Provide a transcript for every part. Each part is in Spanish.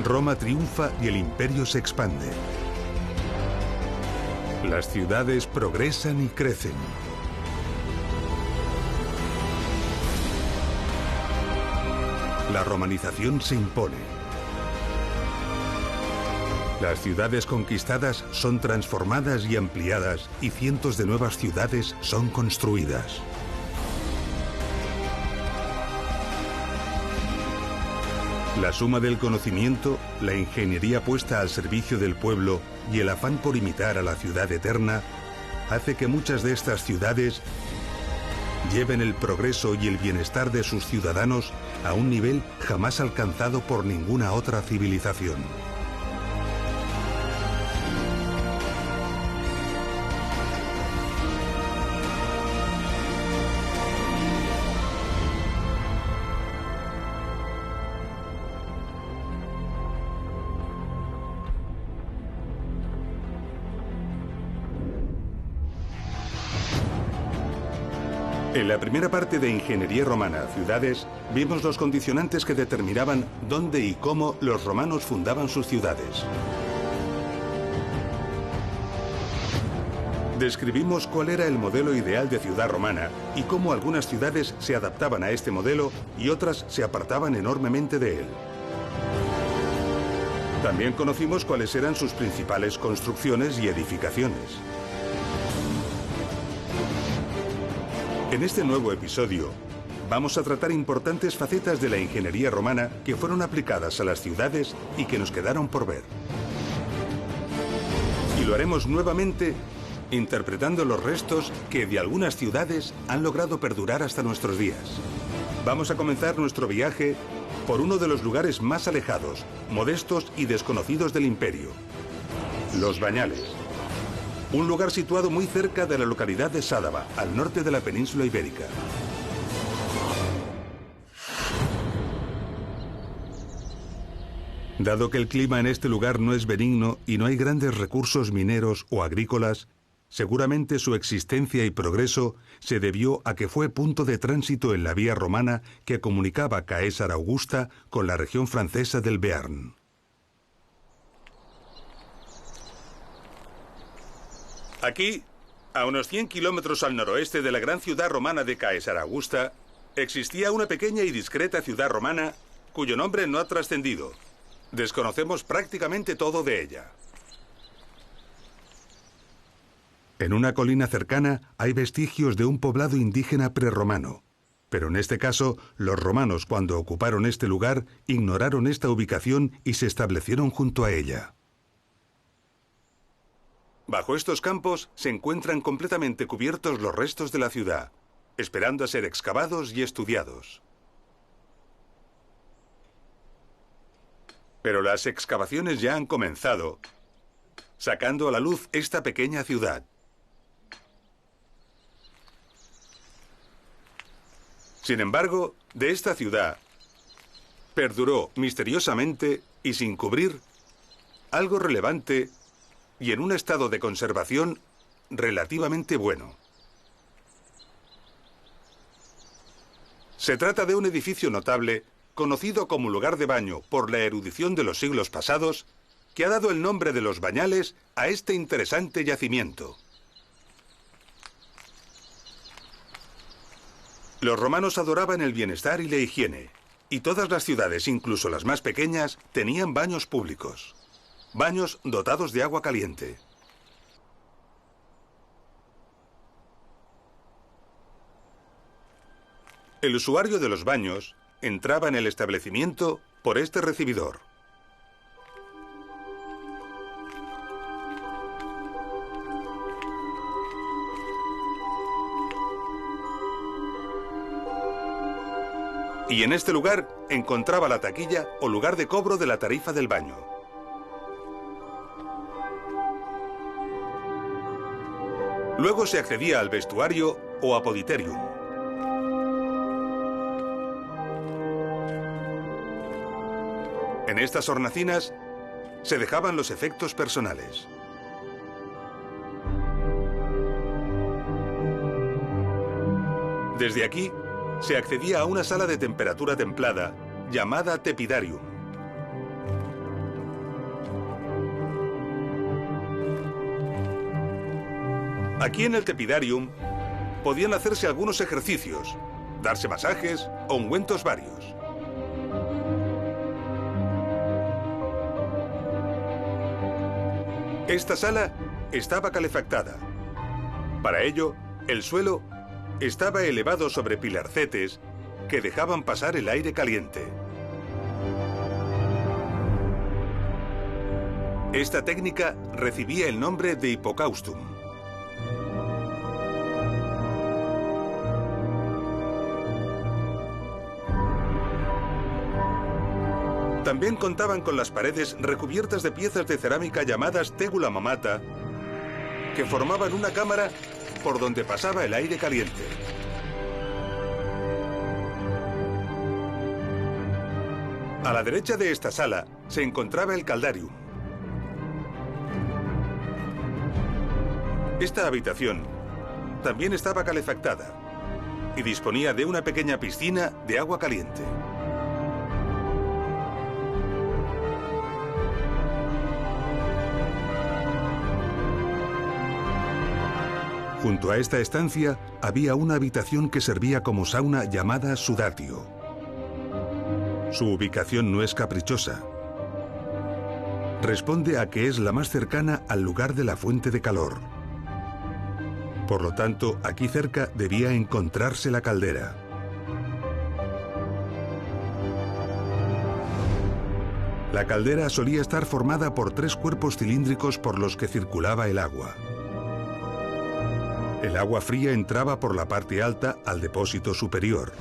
Roma triunfa y el imperio se expande. Las ciudades progresan y crecen. La romanización se impone. Las ciudades conquistadas son transformadas y ampliadas y cientos de nuevas ciudades son construidas. La suma del conocimiento, la ingeniería puesta al servicio del pueblo y el afán por imitar a la ciudad eterna hace que muchas de estas ciudades lleven el progreso y el bienestar de sus ciudadanos a un nivel jamás alcanzado por ninguna otra civilización. En la primera parte de Ingeniería Romana, Ciudades, vimos los condicionantes que determinaban dónde y cómo los romanos fundaban sus ciudades. Describimos cuál era el modelo ideal de ciudad romana y cómo algunas ciudades se adaptaban a este modelo y otras se apartaban enormemente de él. También conocimos cuáles eran sus principales construcciones y edificaciones. En este nuevo episodio, vamos a tratar importantes facetas de la ingeniería romana que fueron aplicadas a las ciudades y que nos quedaron por ver. Y lo haremos nuevamente interpretando los restos que de algunas ciudades han logrado perdurar hasta nuestros días. Vamos a comenzar nuestro viaje por uno de los lugares más alejados, modestos y desconocidos del imperio: los Bañales. Un lugar situado muy cerca de la localidad de Sádaba, al norte de la península ibérica. Dado que el clima en este lugar no es benigno y no hay grandes recursos mineros o agrícolas, seguramente su existencia y progreso se debió a que fue punto de tránsito en la vía romana que comunicaba Caesar Augusta con la región francesa del Béarn. Aquí, a unos 100 kilómetros al noroeste de la gran ciudad romana de Caesar Augusta, existía una pequeña y discreta ciudad romana cuyo nombre no ha trascendido. Desconocemos prácticamente todo de ella. En una colina cercana hay vestigios de un poblado indígena prerromano, pero en este caso, los romanos, cuando ocuparon este lugar, ignoraron esta ubicación y se establecieron junto a ella. Bajo estos campos se encuentran completamente cubiertos los restos de la ciudad, esperando a ser excavados y estudiados. Pero las excavaciones ya han comenzado, sacando a la luz esta pequeña ciudad. Sin embargo, de esta ciudad perduró misteriosamente y sin cubrir algo relevante y en un estado de conservación relativamente bueno. Se trata de un edificio notable, conocido como lugar de baño por la erudición de los siglos pasados, que ha dado el nombre de los Bañales a este interesante yacimiento. Los romanos adoraban el bienestar y la higiene, y todas las ciudades, incluso las más pequeñas, tenían baños públicos. Baños dotados de agua caliente. El usuario de los baños entraba en el establecimiento por este recibidor. Y en este lugar encontraba la taquilla o lugar de cobro de la tarifa del baño. Luego se accedía al vestuario o apoditerium. En estas hornacinas se dejaban los efectos personales. Desde aquí se accedía a una sala de temperatura templada llamada tepidarium. Aquí en el Tepidarium podían hacerse algunos ejercicios, darse masajes o ungüentos varios. Esta sala estaba calefactada. Para ello, el suelo estaba elevado sobre pilarcetes que dejaban pasar el aire caliente. Esta técnica recibía el nombre de hipocaustum. También contaban con las paredes recubiertas de piezas de cerámica llamadas tegula mamata, que formaban una cámara por donde pasaba el aire caliente. A la derecha de esta sala se encontraba el caldarium. Esta habitación también estaba calefactada y disponía de una pequeña piscina de agua caliente. Junto a esta estancia había una habitación que servía como sauna llamada sudatio. Su ubicación no es caprichosa. Responde a que es la más cercana al lugar de la fuente de calor. Por lo tanto, aquí cerca debía encontrarse la caldera. La caldera solía estar formada por 3 cuerpos cilíndricos por los que circulaba el agua. El agua fría entraba por la parte alta al depósito superior.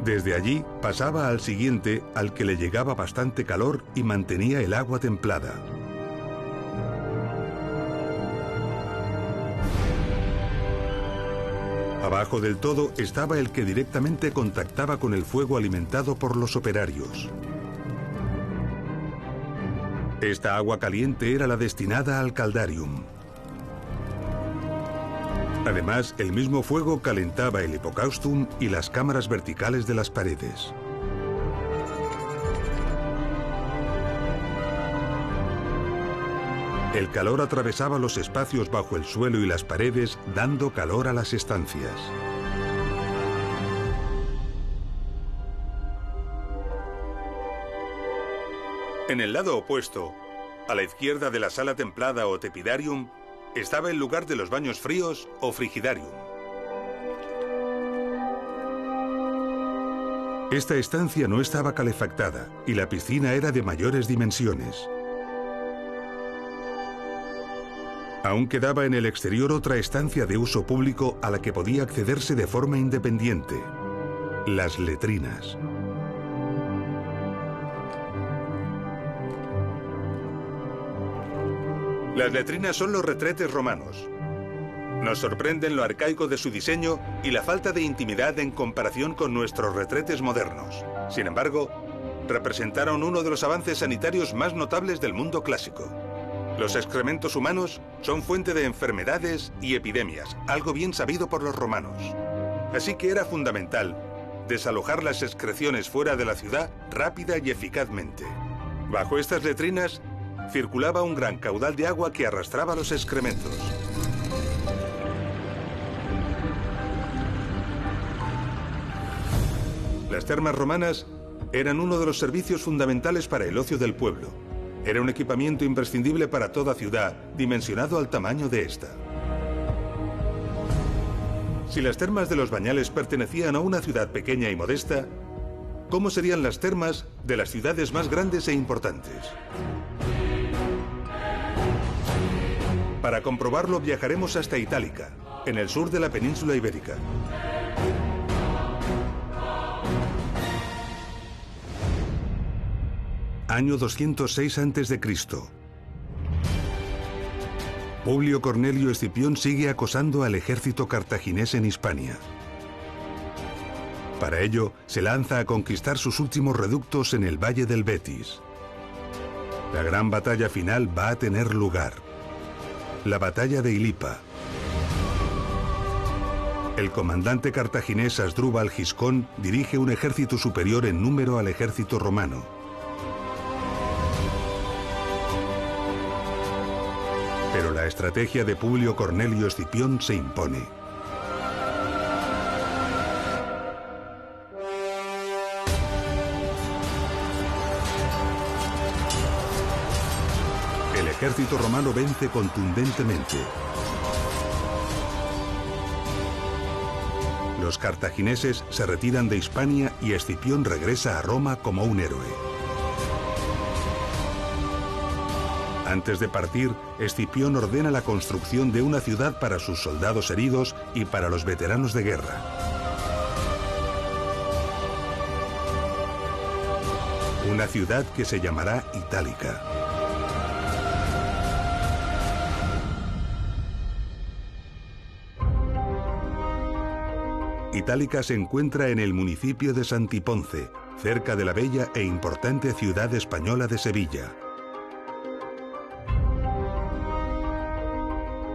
Desde allí pasaba al siguiente, al que le llegaba bastante calor y mantenía el agua templada. Abajo del todo estaba el que directamente contactaba con el fuego alimentado por los operarios. Esta agua caliente era la destinada al caldarium. Además, el mismo fuego calentaba el hipocaustum y las cámaras verticales de las paredes. El calor atravesaba los espacios bajo el suelo y las paredes, dando calor a las estancias. En el lado opuesto, a la izquierda de la sala templada o tepidarium, estaba el lugar de los baños fríos o frigidarium. Esta estancia no estaba calefactada y la piscina era de mayores dimensiones. Aún quedaba en el exterior otra estancia de uso público a la que podía accederse de forma independiente: las letrinas. Las letrinas son los retretes romanos. Nos sorprenden lo arcaico de su diseño y la falta de intimidad en comparación con nuestros retretes modernos. Sin embargo, representaron uno de los avances sanitarios más notables del mundo clásico. Los excrementos humanos son fuente de enfermedades y epidemias, algo bien sabido por los romanos. Así que era fundamental desalojar las excreciones fuera de la ciudad rápida y eficazmente. Bajo estas letrinas circulaba un gran caudal de agua que arrastraba los excrementos. Las termas romanas eran uno de los servicios fundamentales para el ocio del pueblo. Era un equipamiento imprescindible para toda ciudad, dimensionado al tamaño de esta. Si las termas de los Bañales pertenecían a una ciudad pequeña y modesta, ¿cómo serían las termas de las ciudades más grandes e importantes? Para comprobarlo viajaremos hasta Itálica, en el sur de la península ibérica. Año 206 a.C. Publio Cornelio Escipión sigue acosando al ejército cartaginés en Hispania. Para ello, se lanza a conquistar sus últimos reductos en el valle del Betis. La gran batalla final va a tener lugar: la batalla de Ilipa. El comandante cartaginés Asdrúbal Giscón dirige un ejército superior en número al ejército romano. Pero la estrategia de Publio Cornelio Escipión se impone. El ejército romano vence contundentemente. Los cartagineses se retiran de Hispania y Escipión regresa a Roma como un héroe. Antes de partir, Escipión ordena la construcción de una ciudad para sus soldados heridos y para los veteranos de guerra. Una ciudad que se llamará Itálica. Itálica se encuentra en el municipio de Santiponce, cerca de la bella e importante ciudad española de Sevilla.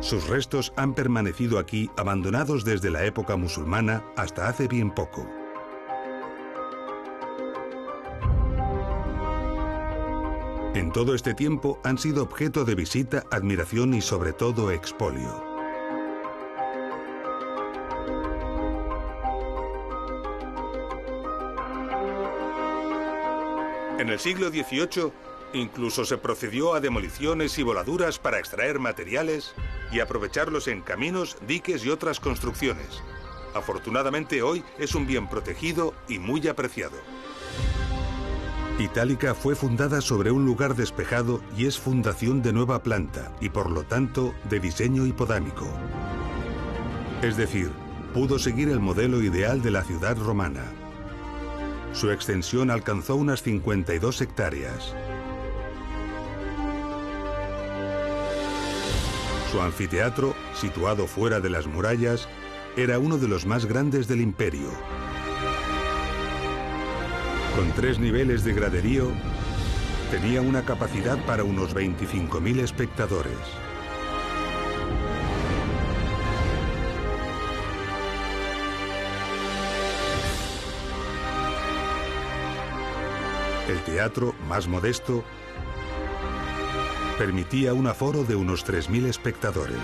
Sus restos han permanecido aquí abandonados desde la época musulmana hasta hace bien poco. En todo este tiempo han sido objeto de visita, admiración y sobre todo expolio. En el siglo XVIII, incluso se procedió a demoliciones y voladuras para extraer materiales y aprovecharlos en caminos, diques y otras construcciones. Afortunadamente hoy es un bien protegido y muy apreciado. Itálica fue fundada sobre un lugar despejado y es fundación de nueva planta y por lo tanto de diseño hipodámico. Es decir, pudo seguir el modelo ideal de la ciudad romana. Su extensión alcanzó unas 52 hectáreas. Su anfiteatro, situado fuera de las murallas, era uno de los más grandes del imperio. Con 3 niveles de graderío, tenía una capacidad para unos 25.000 espectadores. El teatro, más modesto, permitía un aforo de unos 3.000 espectadores.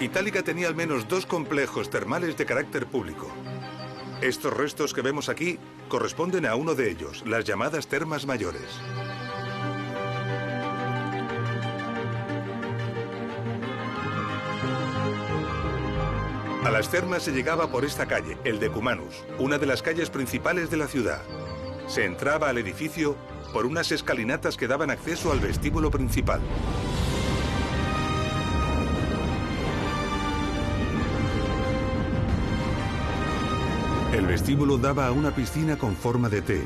Itálica tenía al menos 2 complejos termales de carácter público. Estos restos que vemos aquí corresponden a uno de ellos, las llamadas Termas Mayores. A las termas se llegaba por esta calle, el Decumanus, una de las calles principales de la ciudad. Se entraba al edificio por unas escalinatas que daban acceso al vestíbulo principal. El vestíbulo daba a una piscina con forma de T.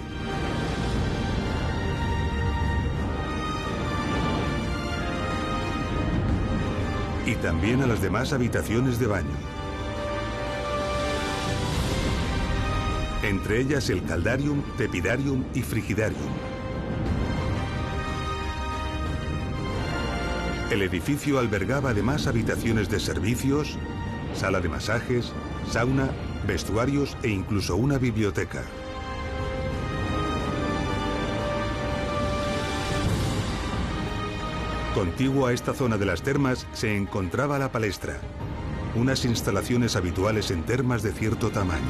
Y también a las demás habitaciones de baño. Entre ellas el Caldarium, Tepidarium y Frigidarium. El edificio albergaba además habitaciones de servicios, sala de masajes, sauna, vestuarios e incluso una biblioteca. Contiguo a esta zona de las termas se encontraba la palestra, unas instalaciones habituales en termas de cierto tamaño.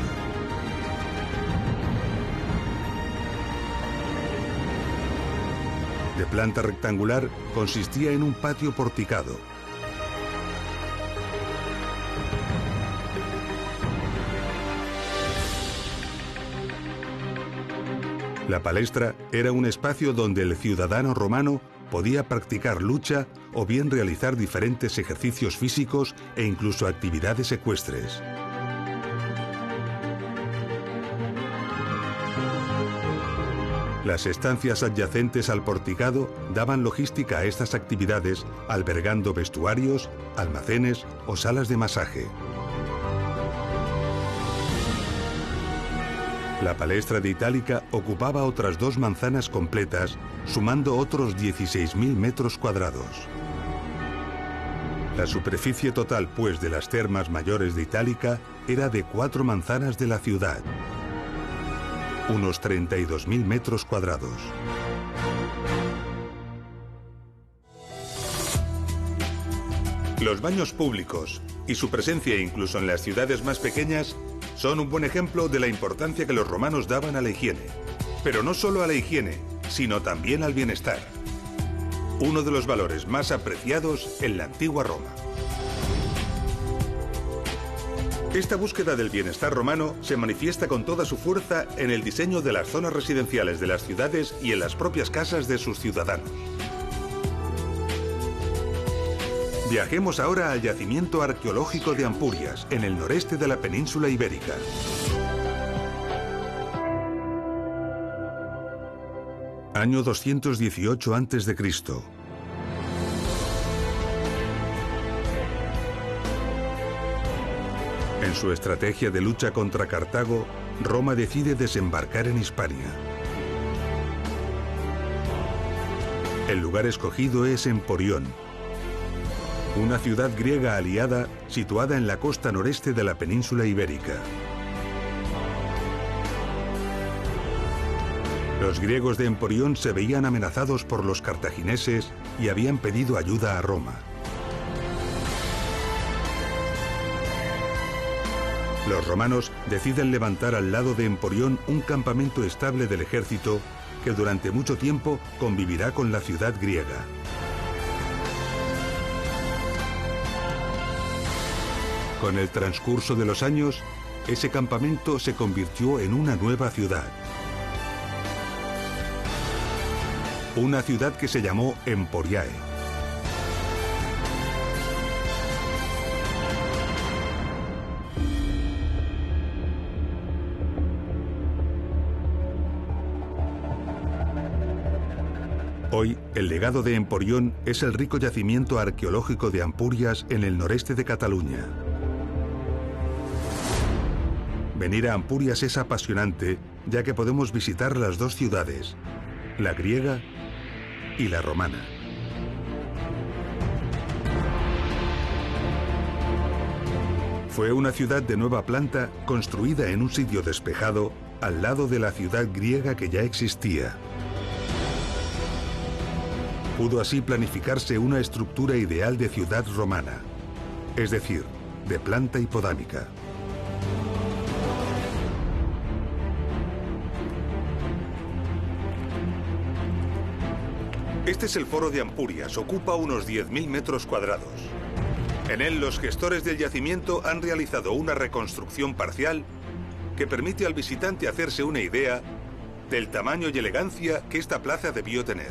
De planta rectangular, consistía en un patio porticado. La palestra era un espacio donde el ciudadano romano podía practicar lucha o bien realizar diferentes ejercicios físicos e incluso actividades ecuestres. Las estancias adyacentes al porticado daban logística a estas actividades, albergando vestuarios, almacenes o salas de masaje. La palestra de Itálica ocupaba otras 2 manzanas completas, sumando otros 16.000 metros cuadrados. La superficie total, pues, de las termas mayores de Itálica era de 4 manzanas de la ciudad, unos 32.000 metros cuadrados. Los baños públicos y su presencia incluso en las ciudades más pequeñas son un buen ejemplo de la importancia que los romanos daban a la higiene. Pero no solo a la higiene, sino también al bienestar. Uno de los valores más apreciados en la antigua Roma. Esta búsqueda del bienestar romano se manifiesta con toda su fuerza en el diseño de las zonas residenciales de las ciudades y en las propias casas de sus ciudadanos. Viajemos ahora al yacimiento arqueológico de Ampurias, en el noreste de la península ibérica. Año 218 a.C. En su estrategia de lucha contra Cartago, Roma decide desembarcar en Hispania. El lugar escogido es Emporión, una ciudad griega aliada situada en la costa noreste de la península ibérica. Los griegos de Emporión se veían amenazados por los cartagineses y habían pedido ayuda a Roma. Los romanos deciden levantar al lado de Emporión un campamento estable del ejército que durante mucho tiempo convivirá con la ciudad griega. Con el transcurso de los años, ese campamento se convirtió en una nueva ciudad. Una ciudad que se llamó Emporiae. Hoy, el legado de Emporión es el rico yacimiento arqueológico de Ampurias en el noreste de Cataluña. Venir a Ampurias es apasionante, ya que podemos visitar las dos ciudades, la griega y la romana. Fue una ciudad de nueva planta construida en un sitio despejado al lado de la ciudad griega que ya existía. Pudo así planificarse una estructura ideal de ciudad romana, es decir, de planta hipodámica. Este es el foro de Ampurias, ocupa unos 10.000 metros cuadrados. En él los gestores del yacimiento han realizado una reconstrucción parcial que permite al visitante hacerse una idea del tamaño y elegancia que esta plaza debió tener.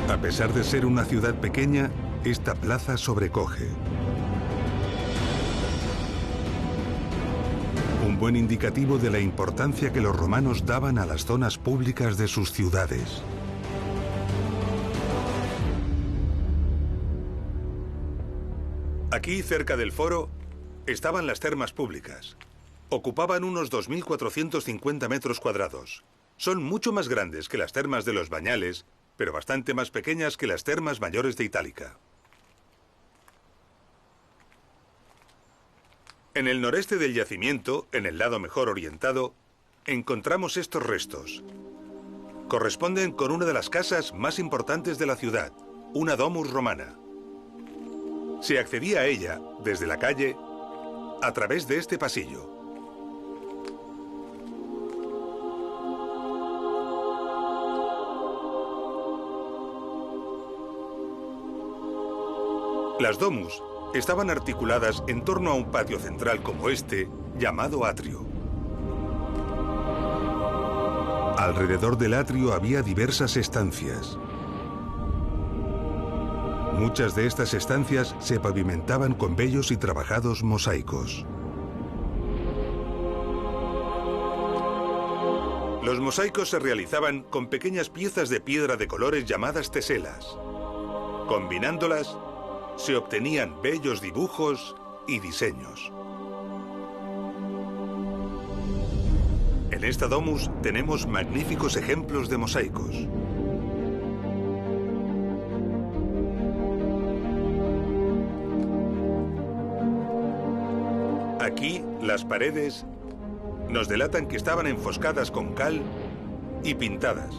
A pesar de ser una ciudad pequeña, esta plaza sobrecoge. Un buen indicativo de la importancia que los romanos daban a las zonas públicas de sus ciudades. Aquí, cerca del foro, estaban las termas públicas. Ocupaban unos 2.450 metros cuadrados. Son mucho más grandes que las termas de los Bañales, pero bastante más pequeñas que las termas mayores de Itálica. En el noreste del yacimiento, en el lado mejor orientado, encontramos estos restos. Corresponden con una de las casas más importantes de la ciudad, una domus romana. Se accedía a ella, desde la calle, a través de este pasillo. Las domus estaban articuladas en torno a un patio central como este, llamado atrio. Alrededor del atrio había diversas estancias. Muchas de estas estancias se pavimentaban con bellos y trabajados mosaicos. Los mosaicos se realizaban con pequeñas piezas de piedra de colores llamadas teselas. Combinándolas, se obtenían bellos dibujos y diseños. En esta domus tenemos magníficos ejemplos de mosaicos. Las paredes nos delatan que estaban enfoscadas con cal y pintadas.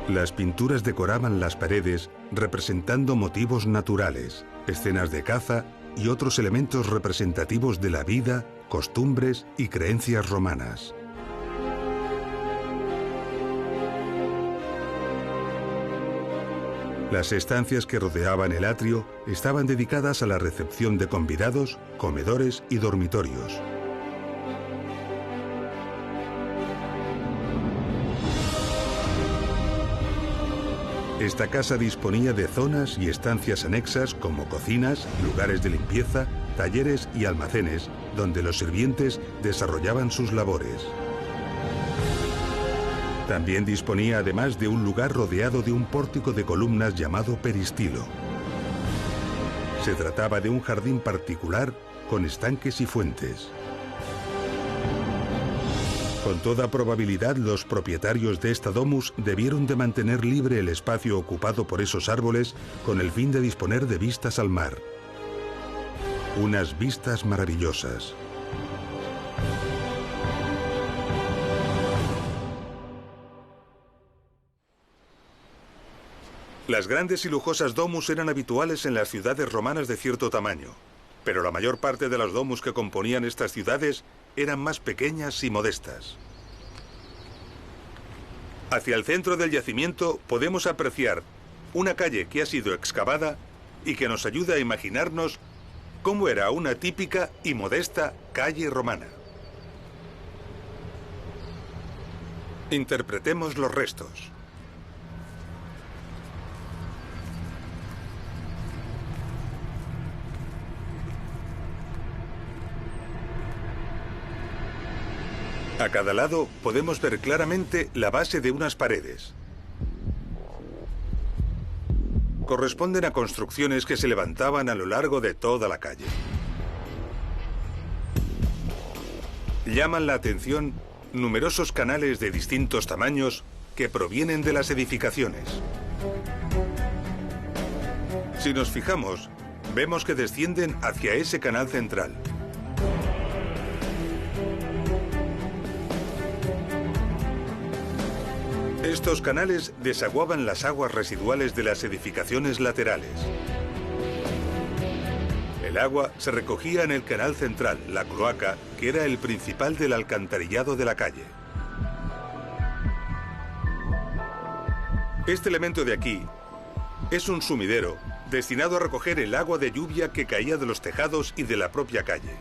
Las pinturas decoraban las paredes representando motivos naturales, escenas de caza y otros elementos representativos de la vida, costumbres y creencias romanas. Las estancias que rodeaban el atrio estaban dedicadas a la recepción de convidados, comedores y dormitorios. Esta casa disponía de zonas y estancias anexas como cocinas, lugares de limpieza, talleres y almacenes, donde los sirvientes desarrollaban sus labores. También disponía además de un lugar rodeado de un pórtico de columnas llamado peristilo. Se trataba de un jardín particular con estanques y fuentes. Con toda probabilidad, los propietarios de esta domus debieron de mantener libre el espacio ocupado por esos árboles con el fin de disponer de vistas al mar. Unas vistas maravillosas. Las grandes y lujosas domus eran habituales en las ciudades romanas de cierto tamaño, pero la mayor parte de las domus que componían estas ciudades eran más pequeñas y modestas. Hacia el centro del yacimiento podemos apreciar una calle que ha sido excavada y que nos ayuda a imaginarnos cómo era una típica y modesta calle romana. Interpretemos los restos. A cada lado podemos ver claramente la base de unas paredes. Corresponden a construcciones que se levantaban a lo largo de toda la calle. Llaman la atención numerosos canales de distintos tamaños que provienen de las edificaciones. Si nos fijamos, vemos que descienden hacia ese canal central. Estos canales desaguaban las aguas residuales de las edificaciones laterales. El agua se recogía en el canal central, la cloaca, que era el principal del alcantarillado de la calle. Este elemento de aquí es un sumidero destinado a recoger el agua de lluvia que caía de los tejados y de la propia calle.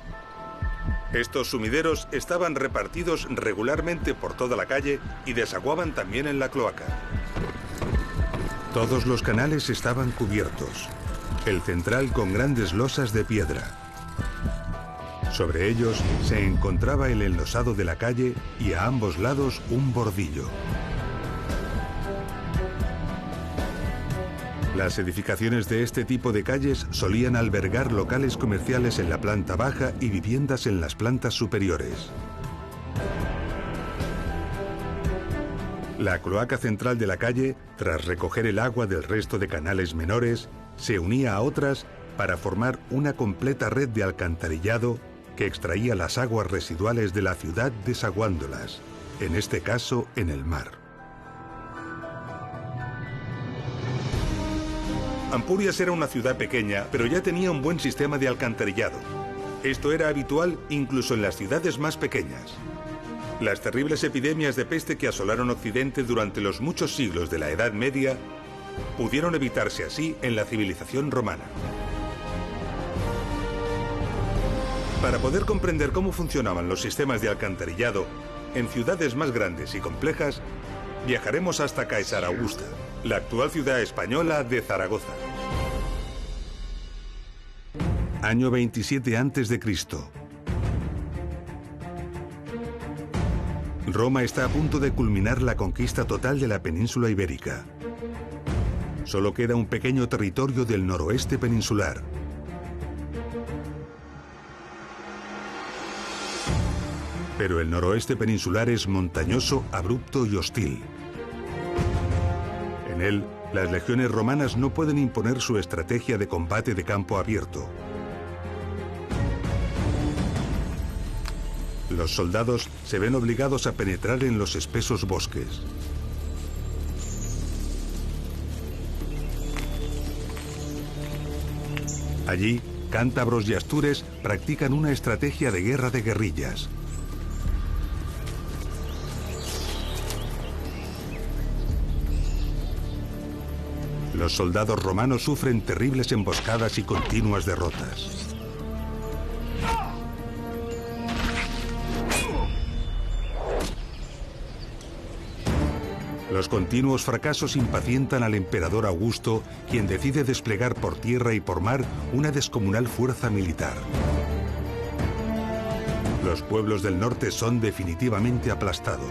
Estos sumideros estaban repartidos regularmente por toda la calle y desaguaban también en la cloaca. Todos los canales estaban cubiertos, el central con grandes losas de piedra. Sobre ellos se encontraba el enlosado de la calle y a ambos lados un bordillo. Las edificaciones de este tipo de calles solían albergar locales comerciales en la planta baja y viviendas en las plantas superiores. La cloaca central de la calle, tras recoger el agua del resto de canales menores, se unía a otras para formar una completa red de alcantarillado que extraía las aguas residuales de la ciudad desaguándolas, en este caso en el mar. Ampurias era una ciudad pequeña, pero ya tenía un buen sistema de alcantarillado. Esto era habitual incluso en las ciudades más pequeñas. Las terribles epidemias de peste que asolaron Occidente durante los muchos siglos de la Edad Media pudieron evitarse así en la civilización romana. Para poder comprender cómo funcionaban los sistemas de alcantarillado en ciudades más grandes y complejas, viajaremos hasta Caesar Augusta, la actual ciudad española de Zaragoza. Año 27 a.C. Roma está a punto de culminar la conquista total de la península ibérica. Solo queda un pequeño territorio del noroeste peninsular. Pero el noroeste peninsular es montañoso, abrupto y hostil. En él Las legiones romanas no pueden imponer su estrategia de combate de campo abierto. Los soldados se ven obligados a penetrar en los espesos bosques. Allí, cántabros y astures practican una estrategia de guerra de guerrillas. Los soldados romanos sufren terribles emboscadas y continuas derrotas. Los continuos fracasos impacientan al emperador Augusto, quien decide desplegar por tierra y por mar una descomunal fuerza militar. Los pueblos del norte son definitivamente aplastados.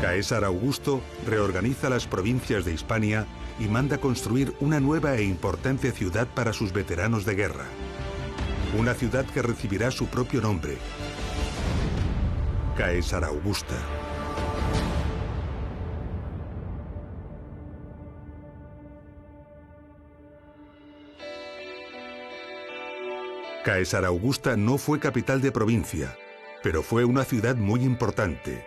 Caesar Augusto reorganiza las provincias de Hispania y manda construir una nueva e importante ciudad para sus veteranos de guerra. Una ciudad que recibirá su propio nombre: Caesar Augusta. Caesar Augusta no fue capital de provincia, pero fue una ciudad muy importante.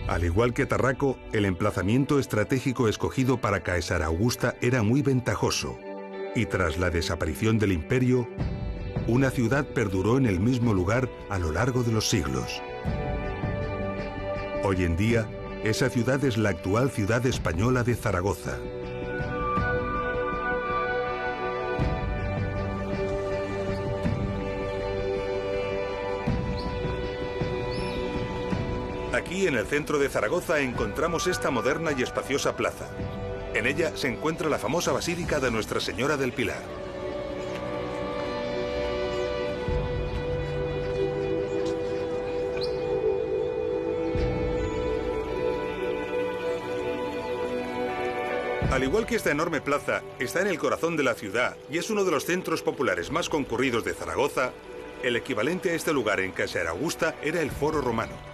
Al igual que Tarraco, el emplazamiento estratégico escogido para Caesar Augusta era muy ventajoso, y tras la desaparición del imperio, una ciudad perduró en el mismo lugar a lo largo de los siglos. Hoy en día, esa ciudad es la actual ciudad española de Zaragoza. Aquí, en el centro de Zaragoza, encontramos esta moderna y espaciosa plaza. En ella se encuentra la famosa Basílica de Nuestra Señora del Pilar. Al igual que esta enorme plaza, está en el corazón de la ciudad y es uno de los centros populares más concurridos de Zaragoza. El equivalente a este lugar en Caesar Augusta era el Foro Romano.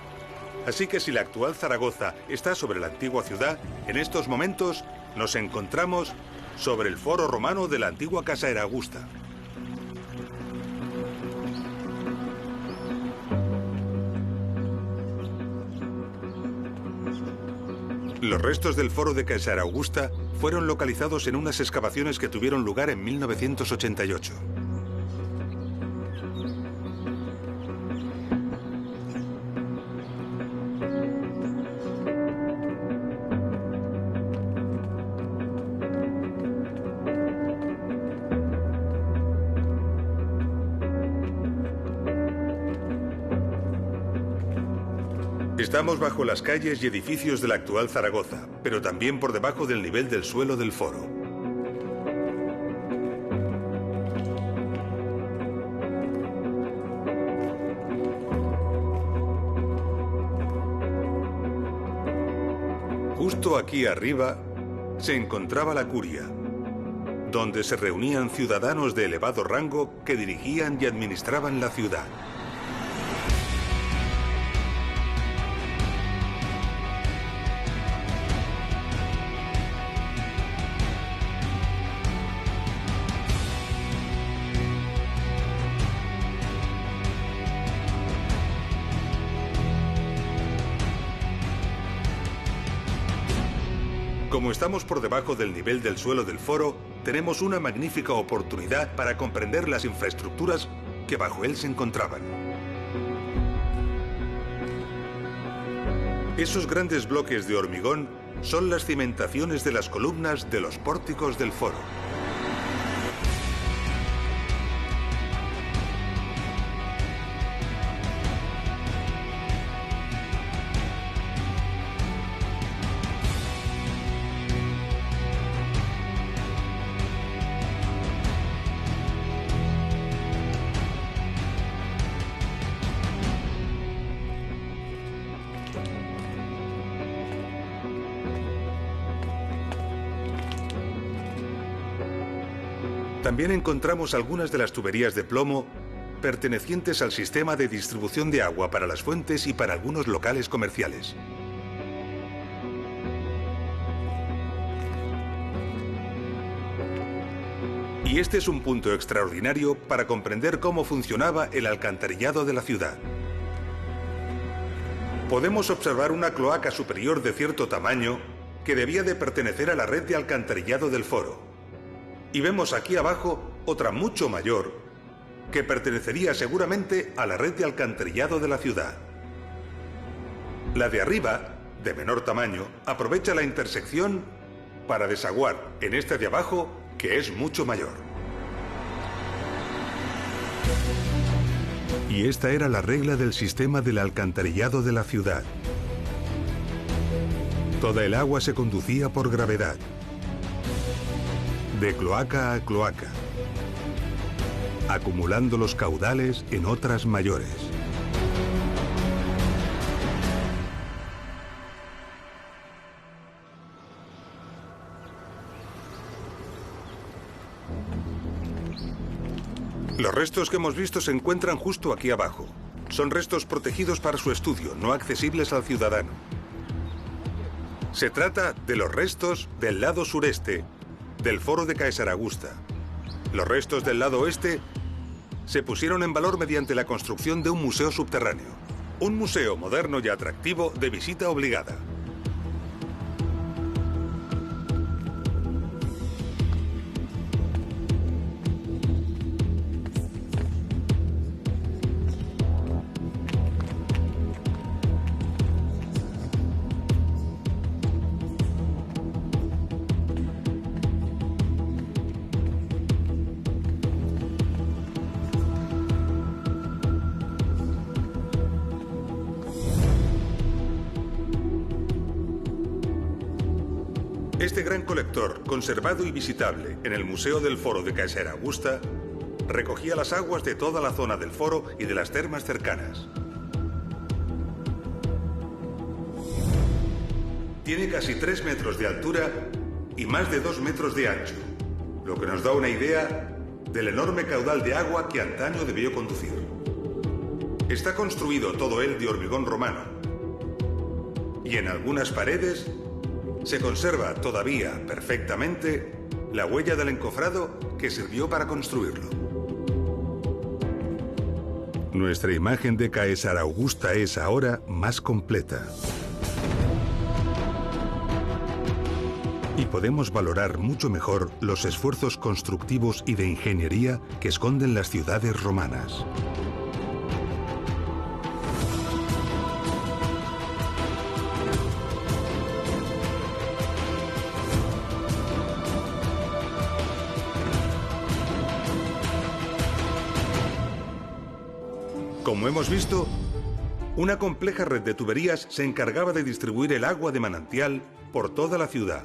Así que si la actual Zaragoza está sobre la antigua ciudad, en estos momentos nos encontramos sobre el Foro Romano de la antigua Caesar Augusta. Los restos del Foro de Caesar Augusta fueron localizados en unas excavaciones que tuvieron lugar en 1988. Estamos bajo las calles y edificios de la actual Zaragoza, pero también por debajo del nivel del suelo del foro. Justo aquí arriba se encontraba la curia, donde se reunían ciudadanos de elevado rango que dirigían y administraban la ciudad. Como estamos por debajo del nivel del suelo del foro, tenemos una magnífica oportunidad para comprender las infraestructuras que bajo él se encontraban. Esos grandes bloques de hormigón son las cimentaciones de las columnas de los pórticos del foro. También encontramos algunas de las tuberías de plomo pertenecientes al sistema de distribución de agua para las fuentes y para algunos locales comerciales. Y este es un punto extraordinario para comprender cómo funcionaba el alcantarillado de la ciudad. Podemos observar una cloaca superior de cierto tamaño que debía de pertenecer a la red de alcantarillado del foro. Y vemos aquí abajo otra mucho mayor que pertenecería seguramente a la red de alcantarillado de la ciudad. La de arriba, de menor tamaño, aprovecha la intersección para desaguar en esta de abajo, que es mucho mayor. Y esta era la regla del sistema del alcantarillado de la ciudad. Toda el agua se conducía por gravedad, de cloaca a cloaca, acumulando los caudales en otras mayores. Los restos que hemos visto se encuentran justo aquí abajo. Son restos protegidos para su estudio, no accesibles al ciudadano. Se trata de los restos del lado sureste del foro de Caesar Augusta. Los restos del lado oeste se pusieron en valor mediante la construcción de un museo subterráneo. Un museo moderno y atractivo de visita obligada. Este gran colector, conservado y visitable en el Museo del Foro de Caesar Augusta, recogía las aguas de toda la zona del foro y de las termas cercanas. Tiene casi 3 metros de altura y más de 2 metros de ancho, lo que nos da una idea del enorme caudal de agua que antaño debió conducir. Está construido todo él de hormigón romano y en algunas paredes se conserva todavía perfectamente la huella del encofrado que sirvió para construirlo. Nuestra imagen de Caesar Augusta es ahora más completa. Y podemos valorar mucho mejor los esfuerzos constructivos y de ingeniería que esconden las ciudades romanas. Como hemos visto, una compleja red de tuberías se encargaba de distribuir el agua de manantial por toda la ciudad.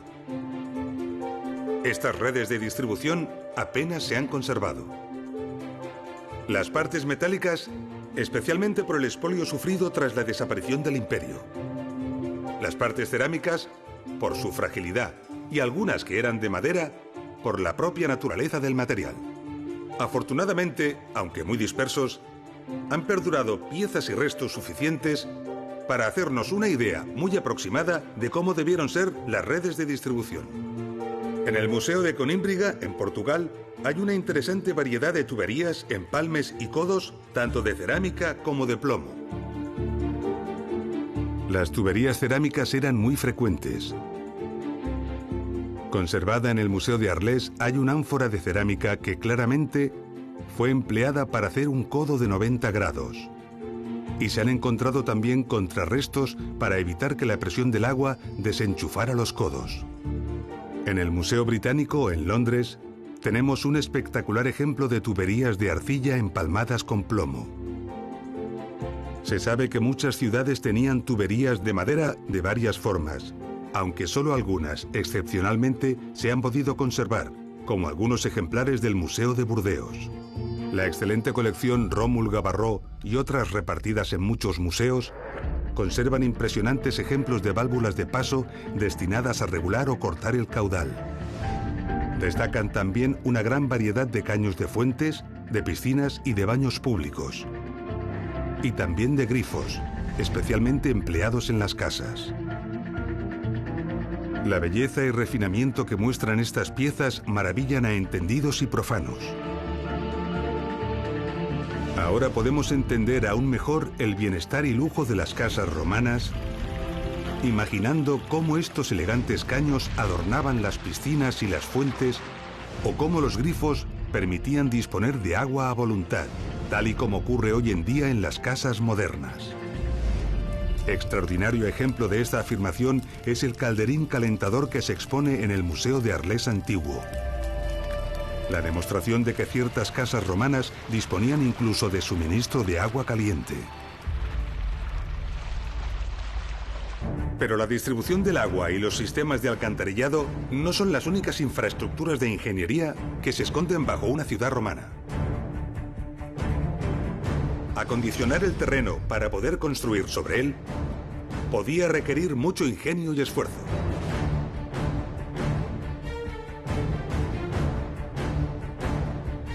Estas redes de distribución apenas se han conservado. Las partes metálicas, especialmente por el expolio sufrido tras la desaparición del imperio. Las partes cerámicas, por su fragilidad, y algunas que eran de madera, por la propia naturaleza del material. Afortunadamente, aunque muy dispersos, han perdurado piezas y restos suficientes para hacernos una idea muy aproximada de cómo debieron ser las redes de distribución. En el Museo de Conímbriga, en Portugal, hay una interesante variedad de tuberías, empalmes y codos, tanto de cerámica como de plomo. Las tuberías cerámicas eran muy frecuentes. Conservada en el Museo de Arles, hay una ánfora de cerámica que claramente fue empleada para hacer un codo de 90 grados. Y se han encontrado también contrarrestos para evitar que la presión del agua desenchufara los codos. En el Museo Británico, en Londres, tenemos un espectacular ejemplo de tuberías de arcilla empalmadas con plomo. Se sabe que muchas ciudades tenían tuberías de madera de varias formas, aunque solo algunas, excepcionalmente, se han podido conservar, como algunos ejemplares del Museo de Burdeos. La excelente colección Rómul Gavarró y otras repartidas en muchos museos conservan impresionantes ejemplos de válvulas de paso destinadas a regular o cortar el caudal. Destacan también una gran variedad de caños de fuentes, de piscinas y de baños públicos. Y también de grifos, especialmente empleados en las casas. La belleza y refinamiento que muestran estas piezas maravillan a entendidos y profanos. Ahora podemos entender aún mejor el bienestar y lujo de las casas romanas, imaginando cómo estos elegantes caños adornaban las piscinas y las fuentes, o cómo los grifos permitían disponer de agua a voluntad, tal y como ocurre hoy en día en las casas modernas. Extraordinario ejemplo de esta afirmación es el calderín calentador que se expone en el Museo de Arles Antiguo. La demostración de que ciertas casas romanas disponían incluso de suministro de agua caliente. Pero la distribución del agua y los sistemas de alcantarillado no son las únicas infraestructuras de ingeniería que se esconden bajo una ciudad romana. Acondicionar el terreno para poder construir sobre él podía requerir mucho ingenio y esfuerzo.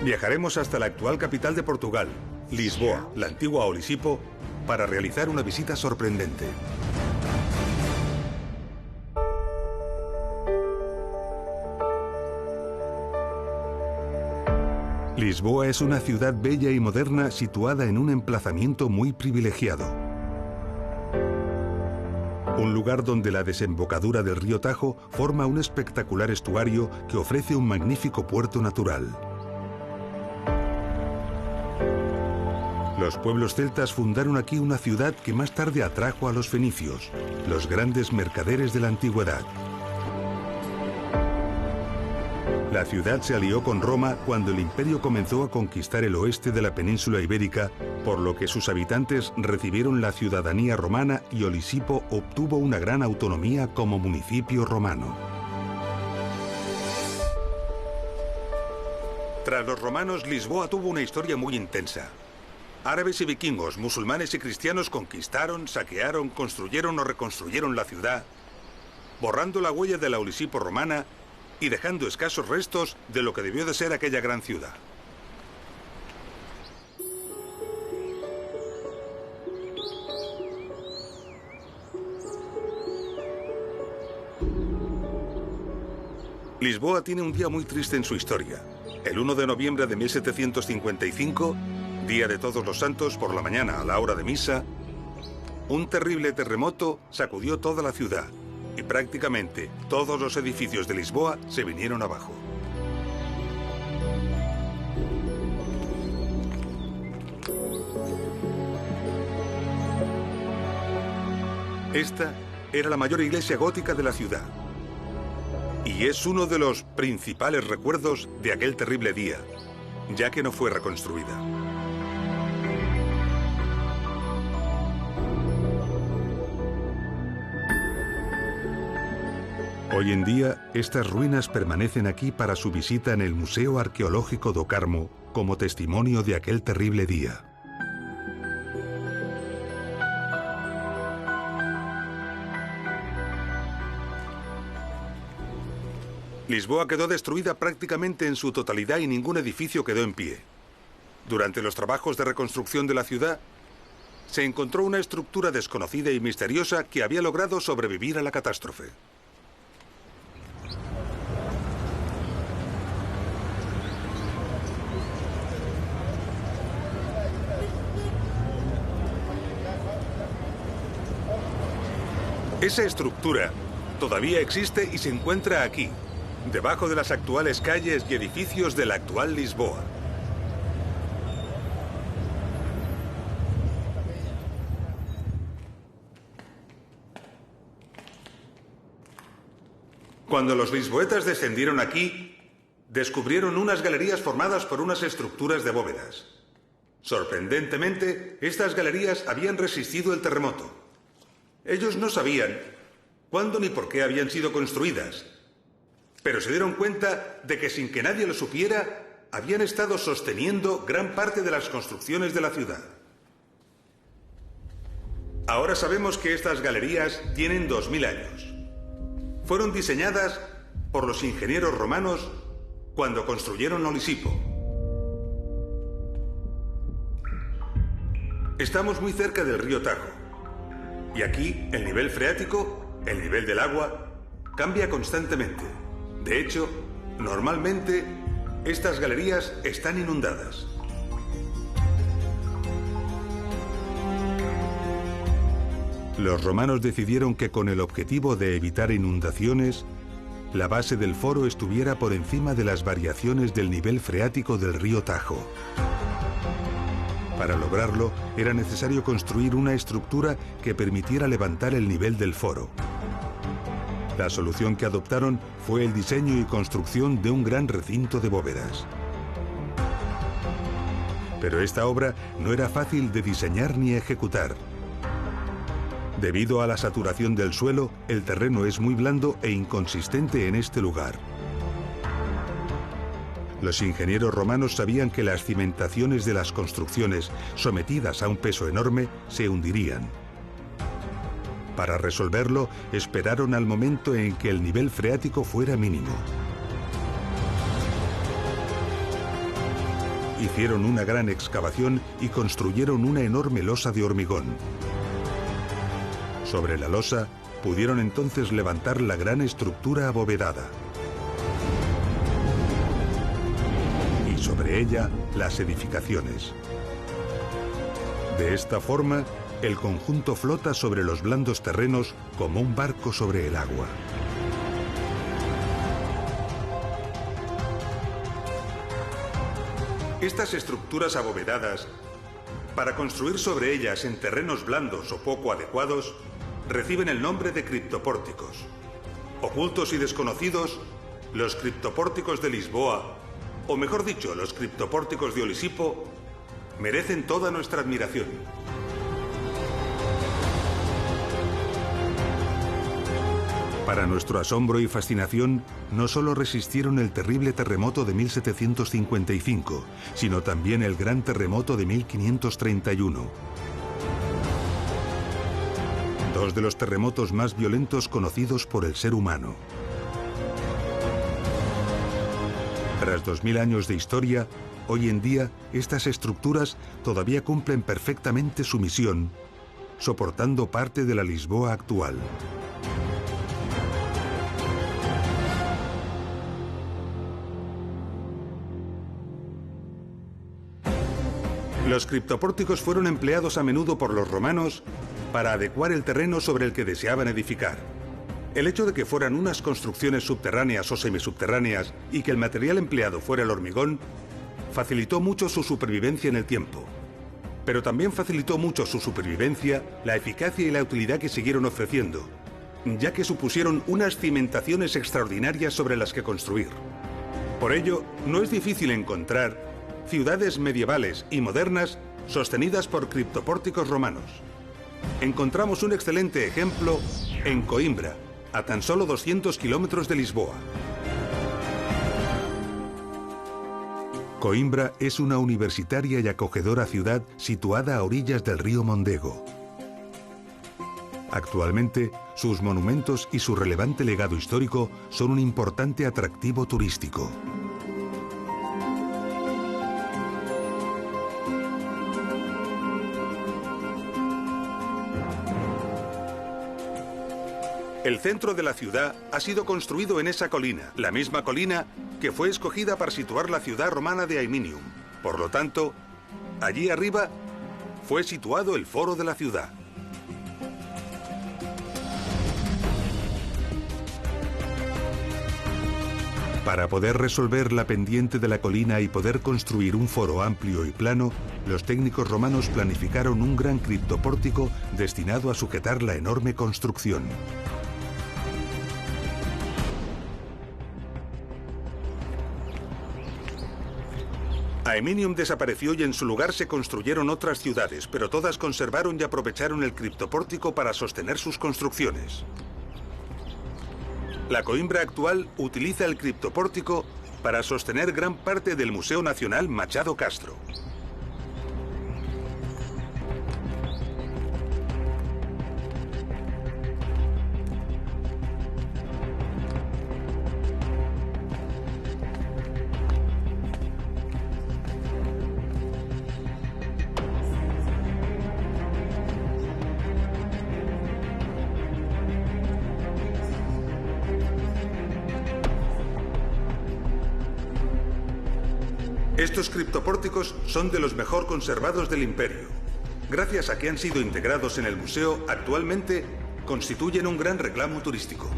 Viajaremos hasta la actual capital de Portugal, Lisboa, la antigua Olisipo, para realizar una visita sorprendente. Lisboa es una ciudad bella y moderna situada en un emplazamiento muy privilegiado. Un lugar donde la desembocadura del río Tajo forma un espectacular estuario que ofrece un magnífico puerto natural. Los pueblos celtas fundaron aquí una ciudad que más tarde atrajo a los fenicios, los grandes mercaderes de la antigüedad. La ciudad se alió con Roma cuando el imperio comenzó a conquistar el oeste de la península ibérica, por lo que sus habitantes recibieron la ciudadanía romana y Olisipo obtuvo una gran autonomía como municipio romano. Tras los romanos, Lisboa tuvo una historia muy intensa. Árabes y vikingos, musulmanes y cristianos conquistaron, saquearon, construyeron o reconstruyeron la ciudad, borrando la huella de la Olisipo romana y dejando escasos restos de lo que debió de ser aquella gran ciudad. Lisboa tiene un día muy triste en su historia. El 1 de noviembre de 1755, día de Todos los Santos, por la mañana a la hora de misa, un terrible terremoto sacudió toda la ciudad y prácticamente todos los edificios de Lisboa se vinieron abajo. Esta era la mayor iglesia gótica de la ciudad y es uno de los principales recuerdos de aquel terrible día, ya que no fue reconstruida. Hoy en día, estas ruinas permanecen aquí para su visita en el Museo Arqueológico do Carmo como testimonio de aquel terrible día. Lisboa quedó destruida prácticamente en su totalidad y ningún edificio quedó en pie. Durante los trabajos de reconstrucción de la ciudad, se encontró una estructura desconocida y misteriosa que había logrado sobrevivir a la catástrofe. Esa estructura todavía existe y se encuentra aquí, debajo de las actuales calles y edificios de la actual Lisboa. Cuando los lisboetas descendieron aquí, descubrieron unas galerías formadas por unas estructuras de bóvedas. Sorprendentemente, estas galerías habían resistido el terremoto. Ellos no sabían cuándo ni por qué habían sido construidas, pero se dieron cuenta de que sin que nadie lo supiera, habían estado sosteniendo gran parte de las construcciones de la ciudad. Ahora sabemos que estas galerías tienen 2000 años. Fueron diseñadas por los ingenieros romanos cuando construyeron Olisipo. Estamos muy cerca del río Tajo. Y aquí, el nivel freático, el nivel del agua, cambia constantemente. De hecho, normalmente, estas galerías están inundadas. Los romanos decidieron que con el objetivo de evitar inundaciones, la base del foro estuviera por encima de las variaciones del nivel freático del río Tajo. Para lograrlo, era necesario construir una estructura que permitiera levantar el nivel del foro. La solución que adoptaron fue el diseño y construcción de un gran recinto de bóvedas. Pero esta obra no era fácil de diseñar ni ejecutar. Debido a la saturación del suelo, el terreno es muy blando e inconsistente en este lugar. Los ingenieros romanos sabían que las cimentaciones de las construcciones, sometidas a un peso enorme, se hundirían. Para resolverlo, esperaron al momento en que el nivel freático fuera mínimo. Hicieron una gran excavación y construyeron una enorme losa de hormigón. Sobre la losa, pudieron entonces levantar la gran estructura abovedada. Y sobre ella, las edificaciones. De esta forma, el conjunto flota sobre los blandos terrenos como un barco sobre el agua. Estas estructuras abovedadas, para construir sobre ellas en terrenos blandos o poco adecuados, reciben el nombre de criptopórticos. Ocultos y desconocidos, los criptopórticos de Lisboa, o mejor dicho, los criptopórticos de Olisipo, merecen toda nuestra admiración. Para nuestro asombro y fascinación, no solo resistieron el terrible terremoto de 1755, sino también el gran terremoto de 1531. Dos de los terremotos más violentos conocidos por el ser humano. Tras 2000 años de historia, hoy en día estas estructuras todavía cumplen perfectamente su misión, soportando parte de la Lisboa actual. Los criptopórticos fueron empleados a menudo por los romanos para adecuar el terreno sobre el que deseaban edificar. El hecho de que fueran unas construcciones subterráneas o semisubterráneas y que el material empleado fuera el hormigón, facilitó mucho su supervivencia en el tiempo. Pero también facilitó mucho su supervivencia la eficacia y la utilidad que siguieron ofreciendo, ya que supusieron unas cimentaciones extraordinarias sobre las que construir. Por ello, no es difícil encontrar ciudades medievales y modernas sostenidas por criptopórticos romanos. Encontramos un excelente ejemplo en Coimbra, a tan solo 200 kilómetros de Lisboa. Coimbra es una universitaria y acogedora ciudad situada a orillas del río Mondego. Actualmente, sus monumentos y su relevante legado histórico son un importante atractivo turístico. El centro de la ciudad ha sido construido en esa colina, la misma colina que fue escogida para situar la ciudad romana de Aeminium. Por lo tanto, allí arriba fue situado el foro de la ciudad. Para poder resolver la pendiente de la colina y poder construir un foro amplio y plano, los técnicos romanos planificaron un gran criptopórtico destinado a sujetar la enorme construcción. Aeminium desapareció y en su lugar se construyeron otras ciudades, pero todas conservaron y aprovecharon el criptopórtico para sostener sus construcciones. La Coimbra actual utiliza el criptopórtico para sostener gran parte del Museo Nacional Machado Castro. Estos criptopórticos son de los mejor conservados del imperio. Gracias a que han sido integrados en el museo, actualmente constituyen un gran reclamo turístico.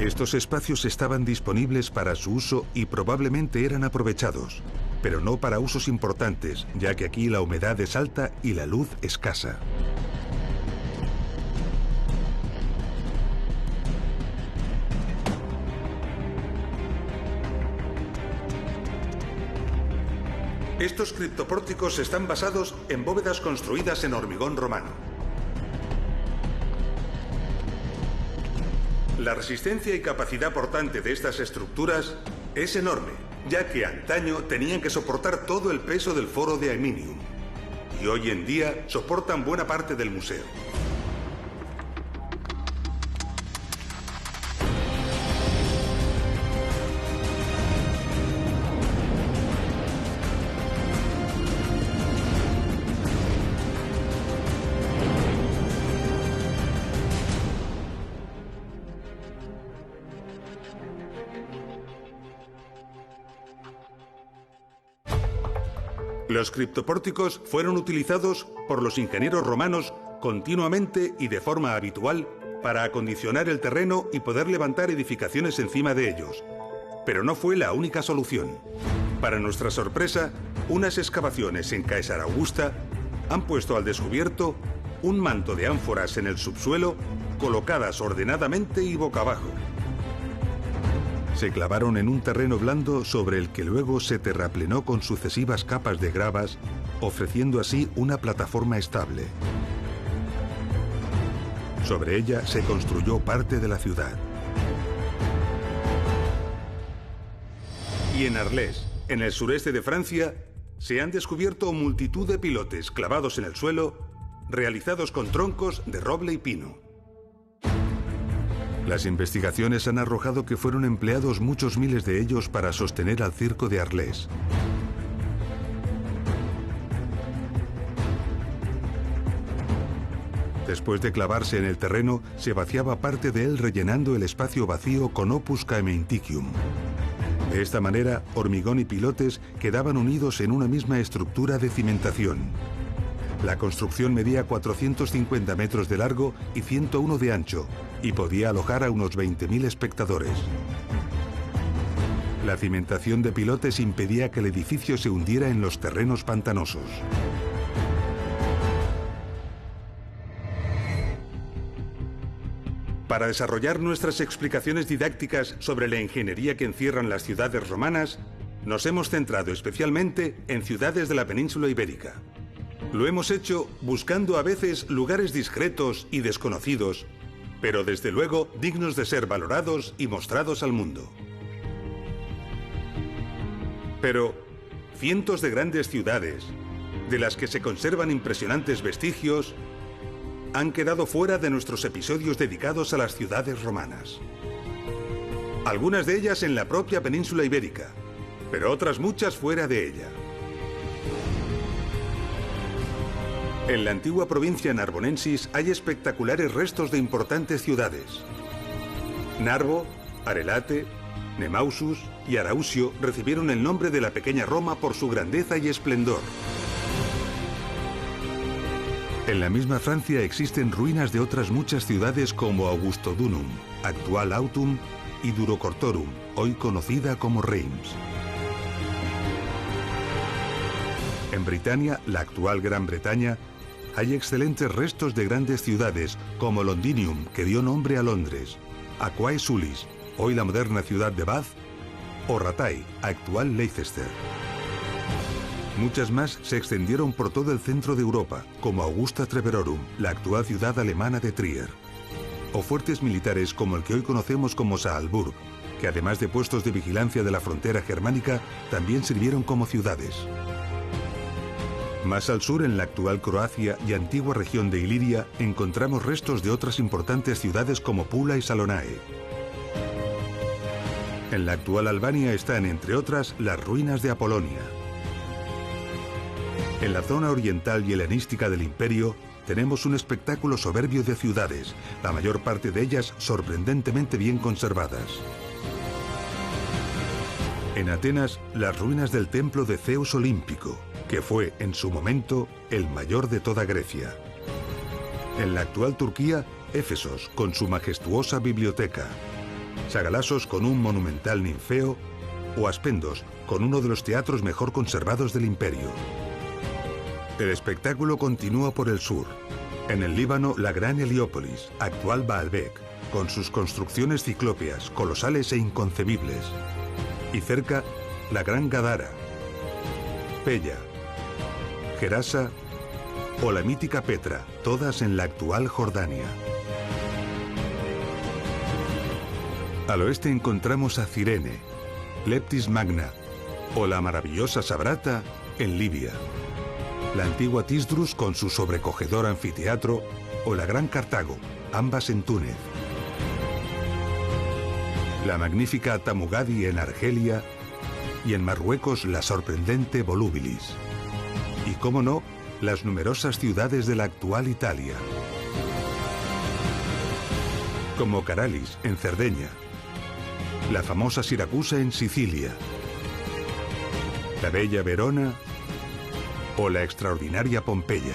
Estos espacios estaban disponibles para su uso y probablemente eran aprovechados, pero no para usos importantes, ya que aquí la humedad es alta y la luz escasa. Estos criptopórticos están basados en bóvedas construidas en hormigón romano. La resistencia y capacidad portante de estas estructuras es enorme, ya que antaño tenían que soportar todo el peso del foro de aluminium, y hoy en día soportan buena parte del museo. Los criptopórticos fueron utilizados por los ingenieros romanos continuamente y de forma habitual para acondicionar el terreno y poder levantar edificaciones encima de ellos. Pero no fue la única solución. Para nuestra sorpresa, unas excavaciones en Caesar Augusta han puesto al descubierto un manto de ánforas en el subsuelo colocadas ordenadamente y boca abajo. Se clavaron en un terreno blando sobre el que luego se terraplenó con sucesivas capas de gravas, ofreciendo así una plataforma estable. Sobre ella se construyó parte de la ciudad. Y en Arles, en el sureste de Francia, se han descubierto multitud de pilotes clavados en el suelo, realizados con troncos de roble y pino. Las investigaciones han arrojado que fueron empleados muchos miles de ellos para sostener al circo de Arles. Después de clavarse en el terreno, se vaciaba parte de él rellenando el espacio vacío con opus caementicium. De esta manera, hormigón y pilotes quedaban unidos en una misma estructura de cimentación. La construcción medía 450 metros de largo y 101 de ancho y podía alojar a unos 20.000 espectadores. La cimentación de pilotes impedía que el edificio se hundiera en los terrenos pantanosos. Para desarrollar nuestras explicaciones didácticas sobre la ingeniería que encierran las ciudades romanas, nos hemos centrado especialmente en ciudades de la península ibérica. Lo hemos hecho buscando a veces lugares discretos y desconocidos, pero desde luego dignos de ser valorados y mostrados al mundo. Pero cientos de grandes ciudades, de las que se conservan impresionantes vestigios, han quedado fuera de nuestros episodios dedicados a las ciudades romanas. Algunas de ellas en la propia península ibérica, pero otras muchas fuera de ella. En la antigua provincia narbonensis hay espectaculares restos de importantes ciudades. Narbo, Arelate, Nemausus y Arausio recibieron el nombre de la pequeña Roma por su grandeza y esplendor. En la misma Francia existen ruinas de otras muchas ciudades como Augustodunum, actual Autum, y Durocortorum, hoy conocida como Reims. En Britania, la actual Gran Bretaña, hay excelentes restos de grandes ciudades como Londinium, que dio nombre a Londres, Aquae Sulis, hoy la moderna ciudad de Bath, o Ratai, actual Leicester. Muchas más se extendieron por todo el centro de Europa, como Augusta Treverorum, la actual ciudad alemana de Trier, o fuertes militares como el que hoy conocemos como Saalburg, que además de puestos de vigilancia de la frontera germánica, también sirvieron como ciudades. Más al sur, en la actual Croacia y antigua región de Iliria, encontramos restos de otras importantes ciudades como Pula y Salonae. En la actual Albania están, entre otras, las ruinas de Apolonia. En la zona oriental y helenística del imperio, tenemos un espectáculo soberbio de ciudades, la mayor parte de ellas sorprendentemente bien conservadas. En Atenas, las ruinas del templo de Zeus Olímpico, que fue, en su momento, el mayor de toda Grecia. En la actual Turquía, Éfesos, con su majestuosa biblioteca. Sagalassos, con un monumental ninfeo, o Aspendos, con uno de los teatros mejor conservados del imperio. El espectáculo continúa por el sur. En el Líbano, la gran Heliópolis, actual Baalbek, con sus construcciones ciclópeas, colosales e inconcebibles. Y cerca, la gran Gadara, Pella, Gerasa o la mítica Petra, todas en la actual Jordania. Al oeste encontramos a Cirene, Leptis Magna o la maravillosa Sabrata en Libia. La antigua Tisdrus con su sobrecogedor anfiteatro o la gran Cartago, ambas en Túnez. La magnífica Tamugadi en Argelia y en Marruecos la sorprendente Volúbilis. Y cómo no, las numerosas ciudades de la actual Italia. Como Caralis en Cerdeña, la famosa Siracusa en Sicilia, la bella Verona o la extraordinaria Pompeya.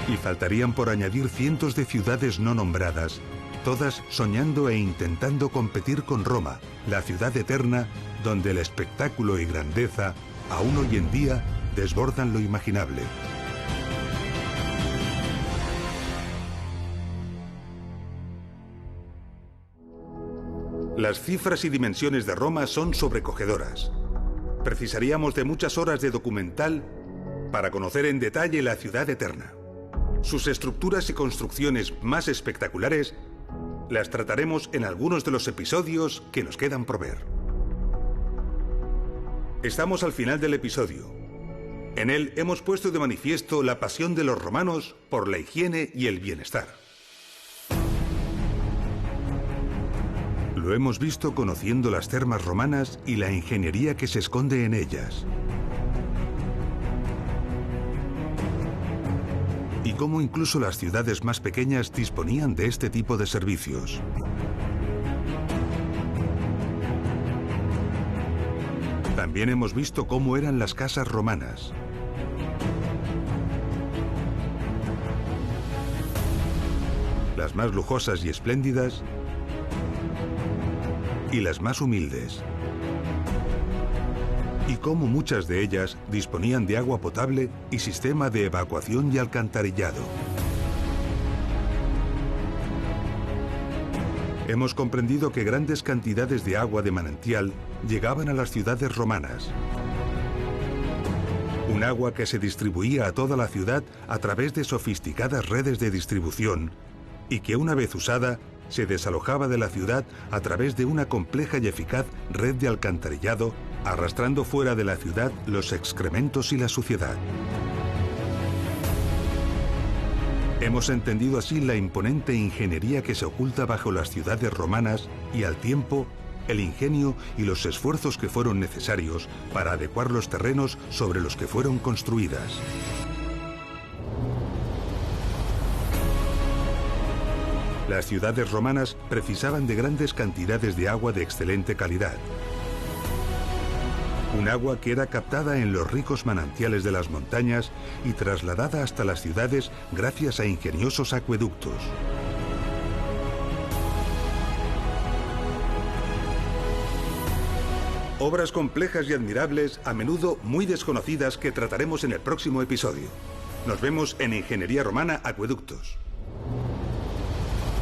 Y faltarían por añadir cientos de ciudades no nombradas, todas soñando e intentando competir con Roma, la ciudad eterna donde el espectáculo y grandeza aún hoy en día desbordan lo imaginable. Las cifras y dimensiones de Roma son sobrecogedoras. Precisaríamos de muchas horas de documental para conocer en detalle la ciudad eterna. Sus estructuras y construcciones más espectaculares las trataremos en algunos de los episodios que nos quedan por ver. Estamos al final del episodio. En él hemos puesto de manifiesto la pasión de los romanos por la higiene y el bienestar. Lo hemos visto conociendo las termas romanas y la ingeniería que se esconde en ellas. Y cómo incluso las ciudades más pequeñas disponían de este tipo de servicios. También hemos visto cómo eran las casas romanas. Las más lujosas y espléndidas y las más humildes. Y cómo muchas de ellas disponían de agua potable y sistema de evacuación y alcantarillado. Hemos comprendido que grandes cantidades de agua de manantial llegaban a las ciudades romanas. Un agua que se distribuía a toda la ciudad a través de sofisticadas redes de distribución y que una vez usada se desalojaba de la ciudad a través de una compleja y eficaz red de alcantarillado, arrastrando fuera de la ciudad los excrementos y la suciedad. Hemos entendido así la imponente ingeniería que se oculta bajo las ciudades romanas y, al tiempo, el ingenio y los esfuerzos que fueron necesarios para adecuar los terrenos sobre los que fueron construidas. Las ciudades romanas precisaban de grandes cantidades de agua de excelente calidad. Un agua que era captada en los ricos manantiales de las montañas y trasladada hasta las ciudades gracias a ingeniosos acueductos. Obras complejas y admirables, a menudo muy desconocidas, que trataremos en el próximo episodio. Nos vemos en Ingeniería Romana Acueductos.